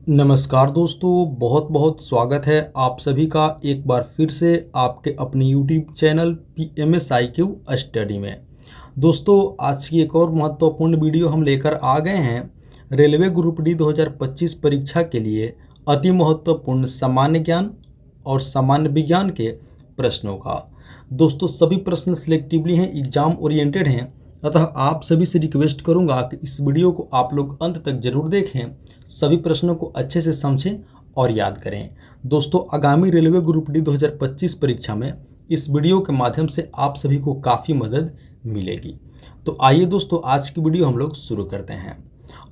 नमस्कार दोस्तों, बहुत बहुत स्वागत है आप सभी का एक बार फिर से आपके अपने YouTube चैनल PMSIQ स्टडी में। दोस्तों, आज की एक और महत्वपूर्ण वीडियो हम लेकर आ गए हैं रेलवे ग्रुप डी 2025 परीक्षा के लिए अति महत्वपूर्ण सामान्य ज्ञान और सामान्य विज्ञान के प्रश्नों का। दोस्तों, सभी प्रश्न सिलेक्टिवली हैं, एग्जाम ओरिएंटेड हैं, अतः आप सभी से रिक्वेस्ट करूंगा कि इस वीडियो को आप लोग अंत तक जरूर देखें, सभी प्रश्नों को अच्छे से समझें और याद करें। दोस्तों, आगामी रेलवे ग्रुप डी 2025 परीक्षा में इस वीडियो के माध्यम से आप सभी को काफ़ी मदद मिलेगी। तो आइए दोस्तों, आज की वीडियो हम लोग शुरू करते हैं।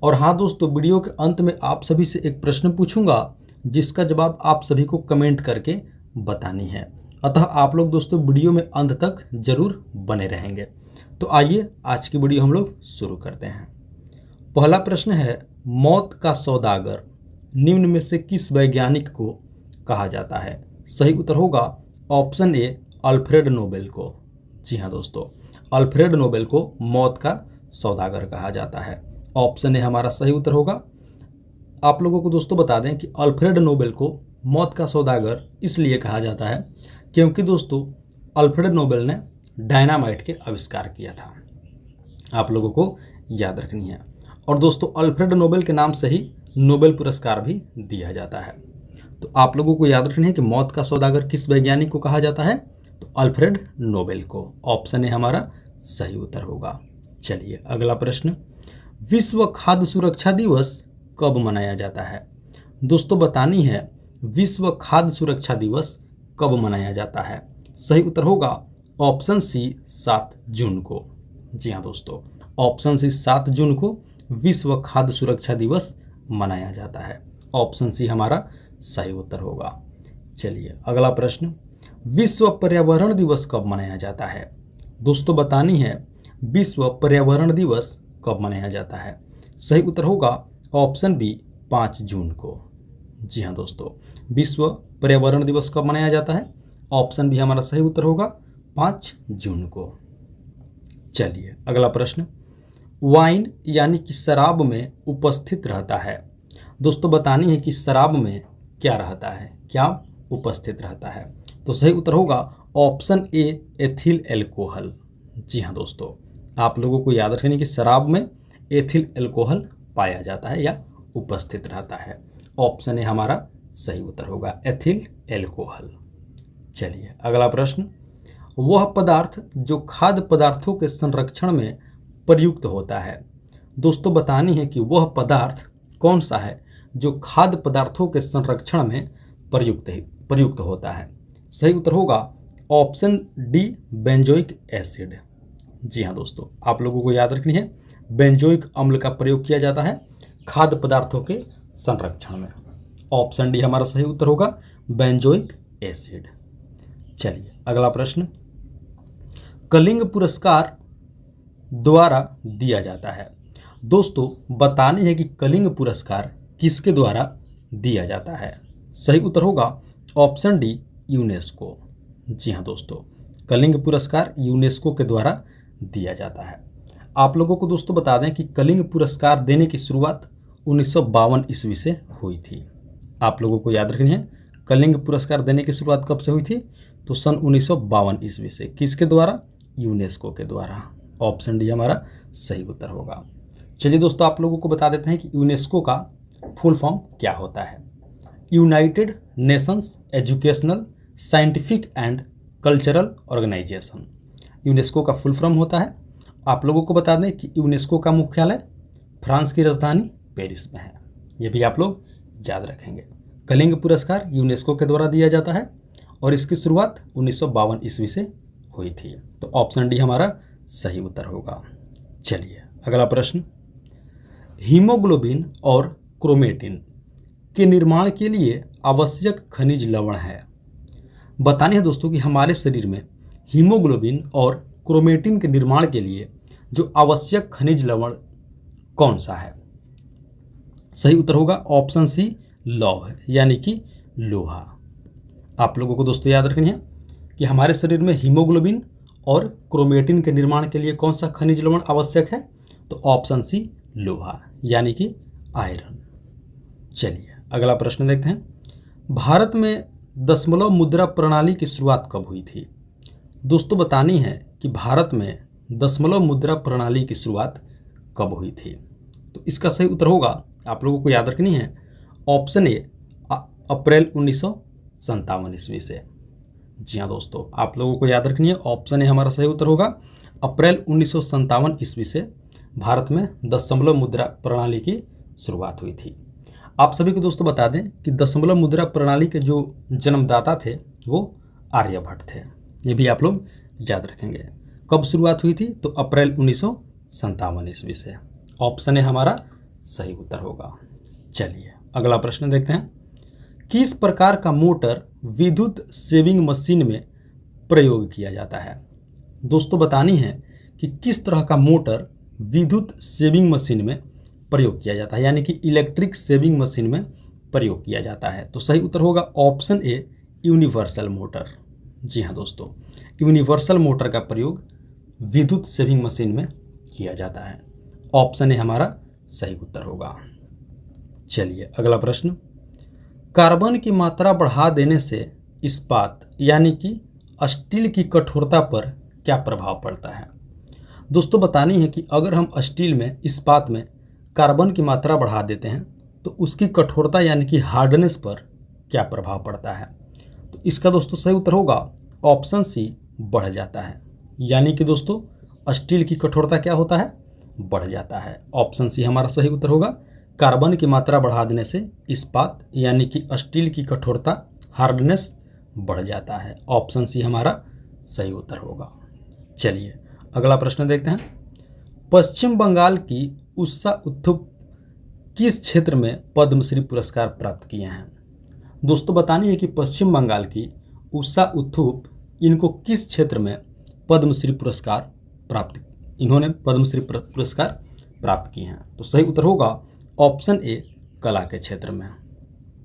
और हाँ दोस्तों, वीडियो के अंत में आप सभी से एक प्रश्न पूछूंगा जिसका जवाब आप सभी को कमेंट करके बतानी है, अतः आप लोग दोस्तों वीडियो में अंत तक जरूर बने रहेंगे। तो आइए आज की वीडियो हम लोग शुरू करते हैं। पहला प्रश्न है, मौत का सौदागर निम्न में से किस वैज्ञानिक को कहा जाता है? सही उत्तर होगा ऑप्शन ए, अल्फ्रेड नोबेल को। जी हाँ दोस्तों, अल्फ्रेड नोबेल को मौत का सौदागर कहा जाता है। ऑप्शन ए हमारा सही उत्तर होगा। आप लोगों को दोस्तों बता दें कि अल्फ्रेड नोबेल को मौत का सौदागर इसलिए कहा जाता है क्योंकि दोस्तों अल्फ्रेड नोबेल ने डायनामाइट के आविष्कार किया था। आप लोगों को याद रखनी है। और दोस्तों, अल्फ्रेड नोबेल के नाम से ही नोबेल पुरस्कार भी दिया जाता है। तो आप लोगों को याद रखनी है कि मौत का सौदागर किस वैज्ञानिक को कहा जाता है? तो अल्फ्रेड नोबेल को। ऑप्शन ए हमारा सही उत्तर होगा। चलिए अगला प्रश्न, विश्व खाद्य सुरक्षा दिवस कब मनाया जाता है? दोस्तों बतानी है विश्व खाद्य सुरक्षा दिवस कब मनाया जाता है? सही उत्तर होगा ऑप्शन सी, 7 जून को। जी हाँ दोस्तों, ऑप्शन सी 7 जून को विश्व खाद्य सुरक्षा दिवस मनाया जाता है। ऑप्शन सी हमारा सही उत्तर होगा। चलिए अगला प्रश्न, विश्व पर्यावरण दिवस कब मनाया जाता है? दोस्तों बतानी है विश्व पर्यावरण दिवस कब मनाया जाता है? सही उत्तर होगा ऑप्शन बी, 5 जून को। जी हाँ दोस्तों, विश्व पर्यावरण दिवस कब मनाया जाता है? ऑप्शन बी हमारा सही उत्तर होगा 5 जून को। चलिए अगला प्रश्न, वाइन यानी कि शराब में उपस्थित रहता है। दोस्तों बतानी है कि शराब में क्या रहता है, क्या उपस्थित रहता है? तो सही उत्तर होगा ऑप्शन ए, एथिल एल्कोहल। जी हाँ दोस्तों, आप लोगों को याद रखनी कि शराब में एथिल एल्कोहल पाया जाता है या उपस्थित रहता है। ऑप्शन ए हमारा सही उत्तर होगा, एथिल एल्कोहल। चलिए अगला प्रश्न, वह पदार्थ जो खाद्य पदार्थों के संरक्षण में प्रयुक्त होता है। दोस्तों बतानी है कि वह पदार्थ कौन सा है जो खाद्य पदार्थों के संरक्षण में प्रयुक्त होता है? सही उत्तर होगा ऑप्शन डी, बेंजोइक एसिड। जी हाँ दोस्तों, आप लोगों को याद रखनी है बेंजोइक अम्ल का प्रयोग किया जाता है खाद्य पदार्थों के संरक्षण में। ऑप्शन डी हमारा सही उत्तर होगा, बेंजोइक एसिड। चलिए अगला प्रश्न, कलिंग पुरस्कार द्वारा दिया जाता है। दोस्तों बतानी है कि कलिंग पुरस्कार किसके द्वारा दिया जाता है? सही उत्तर होगा ऑप्शन डी, यूनेस्को। जी हाँ दोस्तों, कलिंग पुरस्कार यूनेस्को के द्वारा दिया जाता है। आप लोगों को दोस्तों बता दें कि कलिंग पुरस्कार देने की शुरुआत 1952 ईस्वी से हुई थी। आप लोगों को याद रखनी है कलिंग पुरस्कार देने की शुरुआत कब से हुई थी? तो सन 1952 ईस्वी से। किसके द्वारा? यूनेस्को के द्वारा। ऑप्शन डी हमारा सही उत्तर होगा। चलिए दोस्तों, आप लोगों को बता देते हैं कि यूनेस्को का फुल फॉर्म क्या होता है। United Nations Educational, Scientific and Cultural Organization. UNESCO का फुल फॉर्म होता है। आप लोगों को बता दें कि यूनेस्को का मुख्यालय फ्रांस की राजधानी पेरिस में है। ये भी आप लोग याद रखेंगे। कलिंग पुरस्कार यूनेस्को के द्वारा दिया जाता है और इसकी शुरुआत 1952 ईस्वी से हुई थी। तो ऑप्शन डी हमारा सही उत्तर होगा। चलिए अगला प्रश्न, हीमोग्लोबिन और क्रोमेटिन के निर्माण के लिए आवश्यक खनिज लवण है। बतानी है दोस्तों कि हमारे शरीर में हीमोग्लोबिन और क्रोमेटिन के निर्माण के लिए जो आवश्यक खनिज लवण कौन सा है? सही उत्तर होगा ऑप्शन सी, लौह यानी कि लोहा। आप लोगों को दोस्तों याद रखनी है कि हमारे शरीर में हीमोग्लोबिन और क्रोमेटिन के निर्माण के लिए कौन सा खनिज लवण आवश्यक है? तो ऑप्शन सी, लोहा यानी कि आयरन। चलिए अगला प्रश्न देखते हैं, भारत में दशमलव मुद्रा प्रणाली की शुरुआत कब हुई थी? दोस्तों बतानी है कि भारत में दशमलव मुद्रा प्रणाली की शुरुआत कब हुई थी। तो इसका सही उत्तर होगा, आप लोगों को याद रखनी है, ऑप्शन ए अप्रैल 1957 ईस्वी से। जी हाँ दोस्तों, आप लोगों को याद रखनी है, ऑप्शन ए हमारा सही उत्तर होगा, अप्रैल 1957 ईस्वी से भारत में दशमलव मुद्रा प्रणाली की शुरुआत हुई थी। आप सभी को दोस्तों बता दें कि दशमलव मुद्रा प्रणाली के जो जन्मदाता थे वो आर्यभट्ट थे। ये भी आप लोग याद रखेंगे। कब शुरुआत हुई थी? तो अप्रैल 1957 ईस्वी से। ऑप्शन ए हमारा सही उत्तर होगा। चलिए अगला प्रश्न देखते हैं, किस प्रकार का मोटर विद्युत सेविंग मशीन में प्रयोग किया जाता है? दोस्तों बतानी है कि किस तरह का मोटर विद्युत सेविंग मशीन में प्रयोग किया जाता है, यानी कि इलेक्ट्रिक सेविंग मशीन में प्रयोग किया जाता है। तो सही उत्तर होगा ऑप्शन ए यूनिवर्सल मोटर। जी हाँ दोस्तों, यूनिवर्सल मोटर का प्रयोग विद्युत सेविंग मशीन में किया जाता है। ऑप्शन ए हमारा सही उत्तर होगा। चलिए अगला प्रश्न, कार्बन की मात्रा बढ़ा देने से इस्पात यानी कि स्टील की कठोरता पर क्या प्रभाव पड़ता है? दोस्तों बतानी है कि अगर हम स्टील में, इस्पात में कार्बन की मात्रा बढ़ा देते हैं तो उसकी कठोरता यानी कि हार्डनेस पर क्या प्रभाव पड़ता है? तो इसका दोस्तों सही उत्तर होगा ऑप्शन सी, बढ़ जाता है। यानी कि दोस्तों स्टील की कठोरता क्या होता है? बढ़ जाता है। ऑप्शन सी हमारा सही उत्तर होगा, कार्बन की मात्रा बढ़ा देने से इस्पात यानी कि स्टील की कठोरता, हार्डनेस बढ़ जाता है। ऑप्शन सी हमारा सही उत्तर होगा। चलिए अगला प्रश्न देखते हैं, पश्चिम बंगाल की उषा उत्थुप किस क्षेत्र में पद्मश्री पुरस्कार प्राप्त किए हैं? दोस्तों बतानी है कि पश्चिम बंगाल की उषा उत्थुप इनको किस क्षेत्र में पद्मश्री पुरस्कार प्राप्त, इन्होंने पद्मश्री पुरस्कार प्राप्त किए हैं? तो सही उत्तर होगा ऑप्शन ए, कला के क्षेत्र में।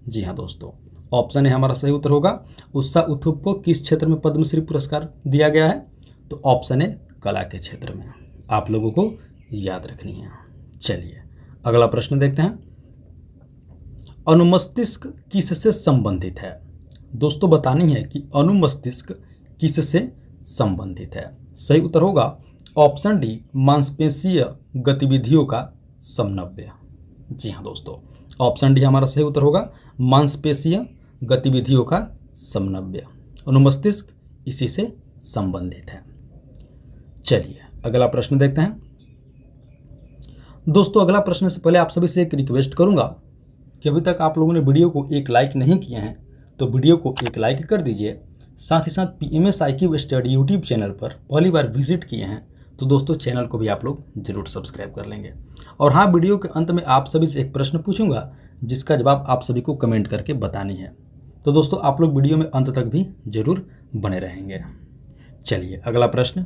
जी हाँ दोस्तों, ऑप्शन ए हमारा सही उत्तर होगा, उषा उत्थुप को किस क्षेत्र में पद्मश्री पुरस्कार दिया गया है? तो ऑप्शन ए, कला के क्षेत्र में। आप लोगों को याद रखनी है। चलिए अगला प्रश्न देखते हैं, अनुमस्तिष्क किससे संबंधित है? दोस्तों बतानी है कि अनुमस्तिष्क किससे संबंधित है? सही उत्तर होगा ऑप्शन डी, मांसपेशीय गतिविधियों का समन्वय। जी हाँ दोस्तों, ऑप्शन डी हमारा सही उत्तर होगा, मांसपेशीय गतिविधियों का समन्वय। अनुमस्तिष्क इसी से संबंधित है। चलिए अगला प्रश्न देखते हैं। दोस्तों अगला प्रश्न से पहले आप सभी से एक रिक्वेस्ट करूंगा कि अभी तक आप लोगों ने वीडियो को एक लाइक नहीं किए हैं तो वीडियो को एक लाइक कर दीजिए। साथ ही साथ PMS IQ study YouTube channel पर पहली बार विजिट किए हैं तो दोस्तों चैनल को भी आप लोग जरूर सब्सक्राइब कर लेंगे। और हाँ, वीडियो के अंत में आप सभी से एक प्रश्न पूछूंगा जिसका जवाब आप सभी को कमेंट करके बतानी है। तो दोस्तों आप लोग वीडियो में अंत तक भी जरूर बने रहेंगे। चलिए अगला प्रश्न,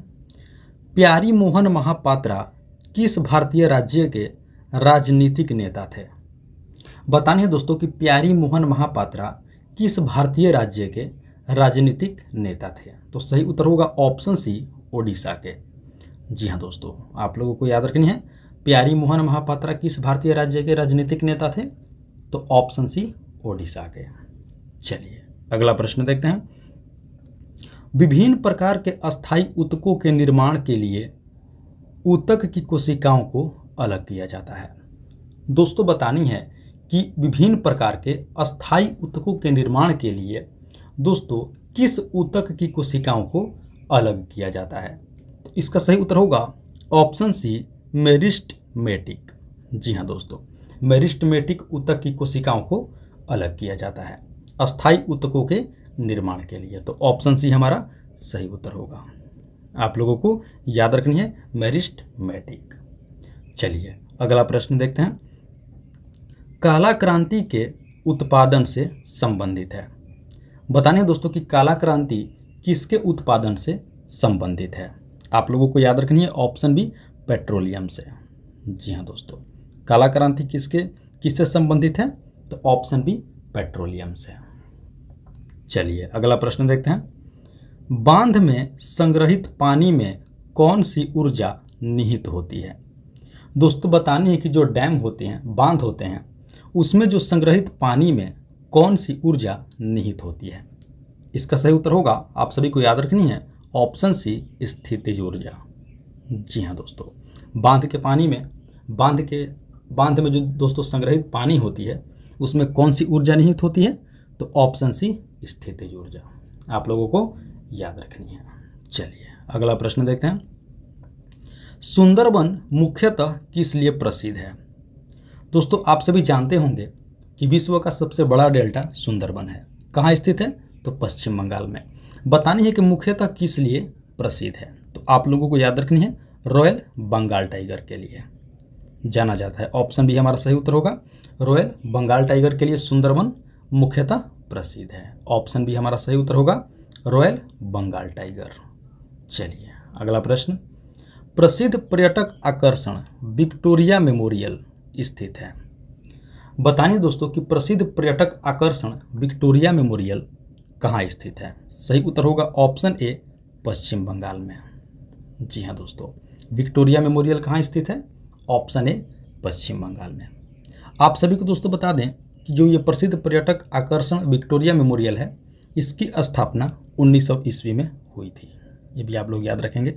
प्यारी मोहन महापात्रा किस भारतीय राज्य के राजनीतिक नेता थे? बतानी है दोस्तों कि प्यारी मोहन महापात्रा किस भारतीय राज्य के राजनीतिक नेता थे? तो सही उत्तर होगा ऑप्शन सी, ओडिशा के। जी हाँ दोस्तों, आप लोगों को याद रखनी है, प्यारी मोहन महापात्रा किस भारतीय राज्य के राजनीतिक नेता थे? तो ऑप्शन सी, ओडिशा के। चलिए अगला प्रश्न देखते हैं, विभिन्न प्रकार के अस्थायी ऊतकों के निर्माण के लिए ऊतक की कोशिकाओं को अलग किया जाता है। दोस्तों बतानी है कि विभिन्न प्रकार के अस्थायी ऊतकों के निर्माण के लिए दोस्तों किस ऊतक की कोशिकाओं को अलग किया जाता है? तो इसका सही उत्तर होगा ऑप्शन सी, मेरिस्टेमेटिक। जी हाँ दोस्तों, मेरिस्टेमेटिक ऊतक की कोशिकाओं को अलग किया जाता है अस्थायी ऊतकों के निर्माण के लिए। तो ऑप्शन सी हमारा सही उत्तर होगा। आप लोगों को याद रखनी है, मेरिस्टेमेटिक। चलिए अगला प्रश्न देखते हैं, काला क्रांति के उत्पादन से संबंधित है। बताने दोस्तों कि काला क्रांति किसके उत्पादन से संबंधित है? आप लोगों को याद रखनी है, ऑप्शन बी, पेट्रोलियम से। जी हाँ दोस्तों, काला क्रांति किससे संबंधित है? तो ऑप्शन बी, पेट्रोलियम से। चलिए अगला प्रश्न देखते हैं, बांध में संग्रहित पानी में कौन सी ऊर्जा निहित होती है? दोस्तों बतानी है कि जो डैम होते हैं, बांध होते हैं, उसमें जो संग्रहित पानी में कौन सी ऊर्जा निहित होती है? इसका सही उत्तर होगा, आप सभी को याद रखनी है, ऑप्शन सी, स्थितिज ऊर्जा। जी हाँ दोस्तों, बांध में जो दोस्तों संग्रहित पानी होती है उसमें कौन सी ऊर्जा निहित होती है? तो ऑप्शन सी, स्थितिज ऊर्जा। आप लोगों को याद रखनी है। चलिए अगला प्रश्न देखते हैं। सुंदरबन मुख्यतः किस लिए प्रसिद्ध है? दोस्तों आप सभी जानते होंगे कि विश्व का सबसे बड़ा डेल्टा सुंदरबन है। कहाँ स्थित है? तो पश्चिम बंगाल में। बतानी है कि मुख्यतः किस लिए प्रसिद्ध है, तो आप लोगों को याद रखनी है, रॉयल बंगाल टाइगर के लिए जाना जाता है। ऑप्शन बी हमारा सही उत्तर होगा, रॉयल बंगाल टाइगर के लिए सुंदरबन मुख्यतः प्रसिद्ध है। ऑप्शन बी हमारा सही उत्तर होगा, रॉयल बंगाल टाइगर। चलिए अगला प्रश्न। प्रसिद्ध पर्यटक आकर्षण विक्टोरिया मेमोरियल स्थित है। बताइए दोस्तों कि प्रसिद्ध पर्यटक आकर्षण विक्टोरिया मेमोरियल कहाँ स्थित है? सही उत्तर होगा ऑप्शन ए, पश्चिम बंगाल में। जी हाँ दोस्तों, विक्टोरिया मेमोरियल कहाँ स्थित है? ऑप्शन ए, पश्चिम बंगाल में। आप सभी को दोस्तों बता दें कि जो ये प्रसिद्ध पर्यटक आकर्षण विक्टोरिया मेमोरियल है, इसकी स्थापना 1900 ईस्वी में हुई थी। ये भी आप लोग याद रखेंगे,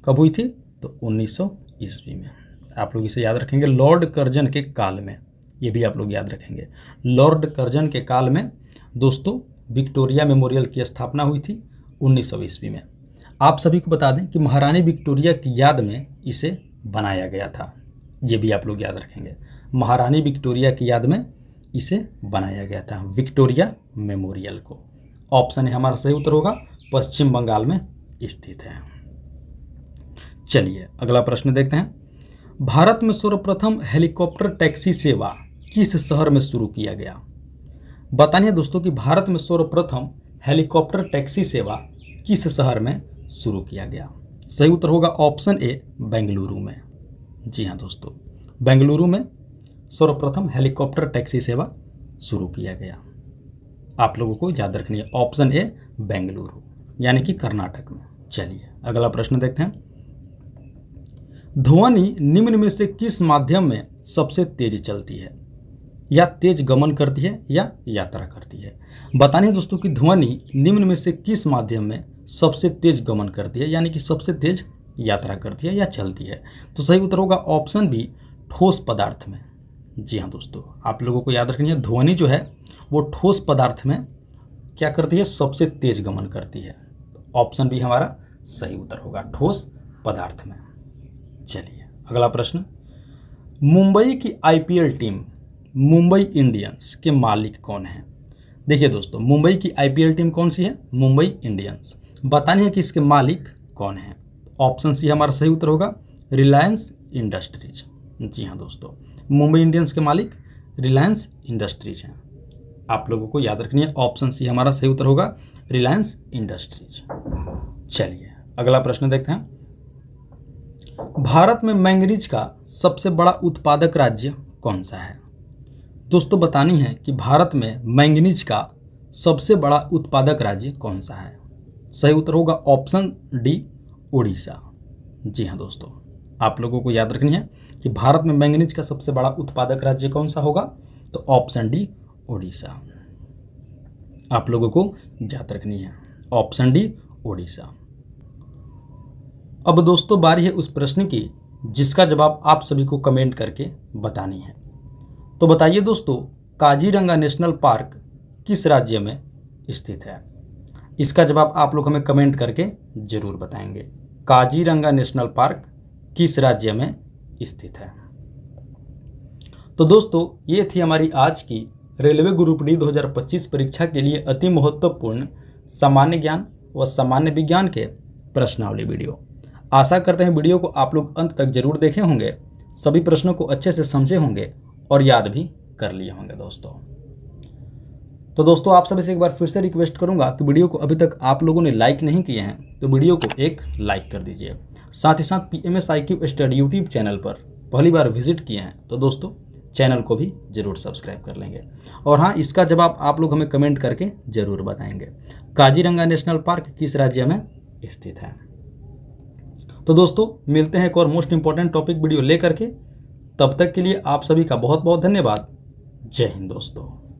कब हुई थी? तो 1900 ईस्वी में। आप लोग इसे याद रखेंगे, लॉर्ड कर्जन के काल में। ये भी आप लोग याद रखेंगे, लॉर्ड कर्जन के काल में दोस्तों विक्टोरिया मेमोरियल की स्थापना हुई थी 1900 ईस्वी में। आप सभी को बता दें कि महारानी विक्टोरिया की याद में इसे बनाया गया था। ये भी आप लोग याद रखेंगे, महारानी विक्टोरिया की याद में इसे बनाया गया था, विक्टोरिया मेमोरियल को। ऑप्शन ए हमारा सही उत्तर होगा, पश्चिम बंगाल में स्थित है। चलिए अगला प्रश्न देखते हैं। भारत में सर्वप्रथम हेलीकॉप्टर टैक्सी सेवा किस शहर में शुरू किया गया? बताइए दोस्तों कि भारत में सर्वप्रथम हेलीकॉप्टर टैक्सी सेवा किस शहर में शुरू किया गया? सही उत्तर होगा ऑप्शन ए, बेंगलुरु में। जी हाँ दोस्तों, बेंगलुरु में सर्वप्रथम हेलीकॉप्टर टैक्सी सेवा शुरू किया गया। आप लोगों को याद रखनी है, ऑप्शन ए, बेंगलुरु, यानी कि कर्नाटक में। चलिए अगला प्रश्न देखते हैं। ध्वनि निम्न में से किस माध्यम में सबसे तेज चलती है? या तेज गमन करती है या यात्रा करती है? बतानी है दोस्तों कि ध्वनि निम्न में से किस माध्यम में सबसे तेज गमन करती है, यानी कि सबसे तेज यात्रा करती है या चलती है? तो सही उत्तर होगा ऑप्शन बी, ठोस पदार्थ में। जी हाँ दोस्तों, आप लोगों को याद रखनी है, ध्वनि जो है वो ठोस पदार्थ में क्या करती है? सबसे तेज गमन करती है। ऑप्शन बी हमारा सही उत्तर होगा, ठोस पदार्थ में। चलिए अगला प्रश्न। मुंबई की आईपीएल टीम मुंबई इंडियंस के मालिक कौन है? देखिए दोस्तों, मुंबई की आईपीएल टीम कौन सी है? मुंबई इंडियंस। बतानी है कि इसके मालिक कौन है? ऑप्शन सी हमारा सही उत्तर होगा, रिलायंस इंडस्ट्रीज। जी हाँ दोस्तों, मुंबई इंडियंस के मालिक रिलायंस इंडस्ट्रीज हैं। आप लोगों को याद रखनी है, ऑप्शन सी हमारा सही उत्तर होगा, रिलायंस इंडस्ट्रीज। चलिए अगला प्रश्न देखते हैं। भारत में मैंगनीज का सबसे बड़ा उत्पादक राज्य कौन सा है? दोस्तों बतानी है कि भारत में मैंगनीज का सबसे बड़ा उत्पादक राज्य कौन सा है? सही उत्तर होगा ऑप्शन डी, उड़ीसा। जी हाँ दोस्तों, आप लोगों को याद रखनी है कि भारत में मैंगनीज का सबसे बड़ा उत्पादक राज्य कौन सा होगा? तो ऑप्शन डी, उड़ीसा। आप लोगों को याद रखनी है, ऑप्शन डी, उड़ीसा। अब दोस्तों बारी है उस प्रश्न की जिसका जवाब आप सभी को कमेंट करके बतानी है। तो बताइए दोस्तों, काजीरंगा नेशनल पार्क किस राज्य में स्थित है? इसका जवाब आप लोग हमें कमेंट करके जरूर बताएंगे। काजीरंगा नेशनल पार्क किस राज्य में स्थित है? तो दोस्तों ये थी हमारी आज की रेलवे ग्रुप डी 2025 परीक्षा के लिए अति महत्वपूर्ण सामान्य ज्ञान व सामान्य विज्ञान के प्रश्नावली वीडियो। आशा करते हैं वीडियो को आप लोग अंत तक जरूर देखे होंगे, सभी प्रश्नों को अच्छे से समझे होंगे और याद भी कर लिए होंगे दोस्तों। तो दोस्तों आप सभी से एक बार फिर से रिक्वेस्ट करूंगा कि वीडियो को अभी तक आप लोगों ने लाइक नहीं किए हैं तो वीडियो को एक लाइक कर दीजिए। साथ ही साथ PMS IQ study YouTube channel पर पहली बार विजिट किए हैं तो दोस्तों चैनल को भी जरूर सब्सक्राइब कर लेंगे। और हाँ, इसका जवाब आप लोग हमें कमेंट करके जरूर बताएंगे, काजीरंगा नेशनल पार्क किस राज्य में स्थित है। तो दोस्तों मिलते हैं एक और मोस्ट इंपॉर्टेंट टॉपिक वीडियो लेकर के, तब तक के लिए आप सभी का बहुत बहुत धन्यवाद। जय हिंद दोस्तों।